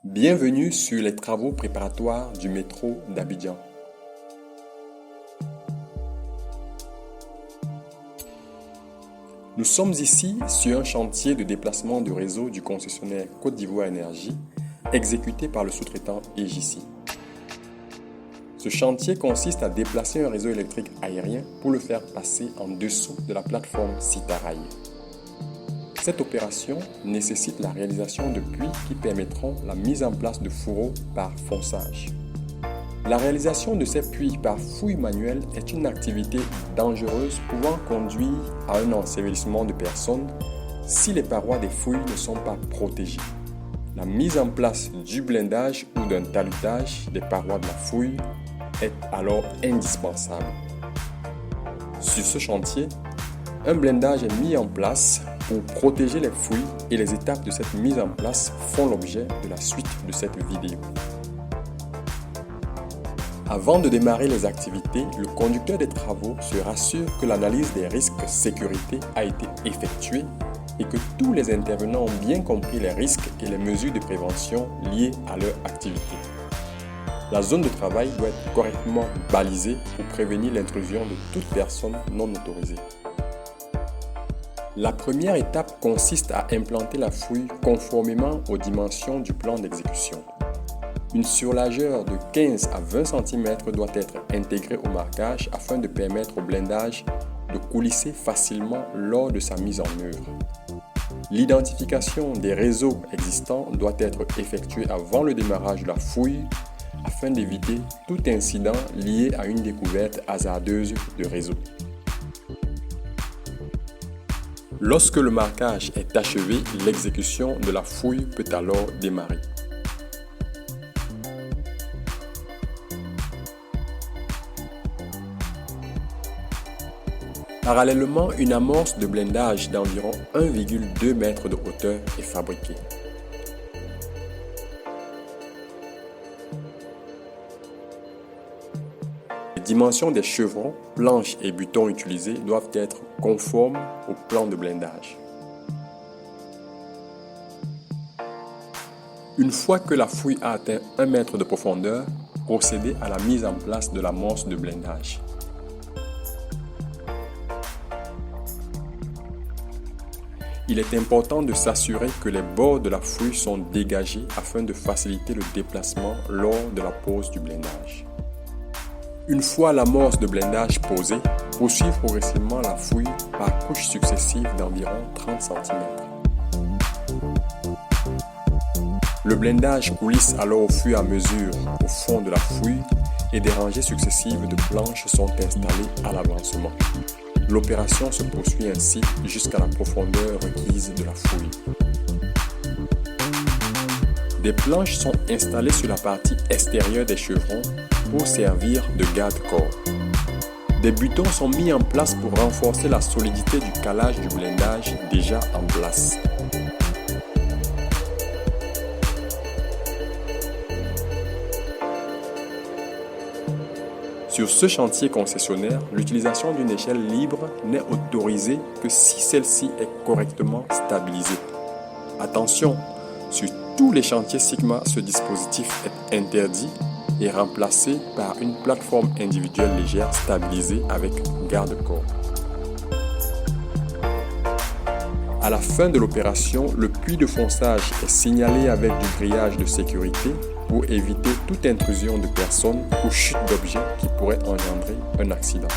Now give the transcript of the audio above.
Bienvenue sur les travaux préparatoires du métro d'Abidjan. Nous sommes ici sur un chantier de déplacement du réseau du concessionnaire Côte d'Ivoire Énergie, exécuté par le sous-traitant EJC. Ce chantier consiste à déplacer un réseau électrique aérien pour le faire passer en dessous de la plateforme Citarail. Cette opération nécessite la réalisation de puits qui permettront la mise en place de fourreaux par fonçage. La réalisation de ces puits par fouille manuelle est une activité dangereuse pouvant conduire à un ensevelissement de personnes si les parois des fouilles ne sont pas protégées. La mise en place du blindage ou d'un talutage des parois de la fouille est alors indispensable. Sur ce chantier, un blindage est mis en place pour protéger les fouilles et les étapes de cette mise en place font l'objet de la suite de cette vidéo. Avant de démarrer les activités, le conducteur des travaux se rassure que l'analyse des risques sécurité a été effectuée et que tous les intervenants ont bien compris les risques et les mesures de prévention liées à leur activité. La zone de travail doit être correctement balisée pour prévenir l'intrusion de toute personne non autorisée. La première étape consiste à implanter la fouille conformément aux dimensions du plan d'exécution. Une surlargeur de 15 à 20 cm doit être intégrée au marquage afin de permettre au blindage de coulisser facilement lors de sa mise en œuvre. L'identification des réseaux existants doit être effectuée avant le démarrage de la fouille afin d'éviter tout incident lié à une découverte hasardeuse de réseau. Lorsque le marquage est achevé, l'exécution de la fouille peut alors démarrer. Parallèlement, une amorce de blindage d'environ 1,2 m de hauteur est fabriquée. Les dimensions des chevrons, planches et butons utilisés doivent être conformes au plan de blindage. Une fois que la fouille a atteint 1 m de profondeur, procédez à la mise en place de l'amorce de blindage. Il est important de s'assurer que les bords de la fouille sont dégagés afin de faciliter le déplacement lors de la pose du blindage. Une fois l'amorce de blindage posée, poursuivre progressivement la fouille par couches successives d'environ 30 cm. Le blindage coulisse alors au fur et à mesure au fond de la fouille et des rangées successives de planches sont installées à l'avancement. L'opération se poursuit ainsi jusqu'à la profondeur requise de la fouille. Des planches sont installées sur la partie extérieure des chevrons pour servir de garde-corps. Des butons sont mis en place pour renforcer la solidité du calage du blindage déjà en place. Sur ce chantier concessionnaire, l'utilisation d'une échelle libre n'est autorisée que si celle-ci est correctement stabilisée. Attention, sur tous les chantiers Sigma, ce dispositif est interdit et remplacé par une plateforme individuelle légère stabilisée avec garde-corps. À la fin de l'opération, le puits de fonçage est signalé avec du grillage de sécurité pour éviter toute intrusion de personnes ou chute d'objets qui pourraient engendrer un accident.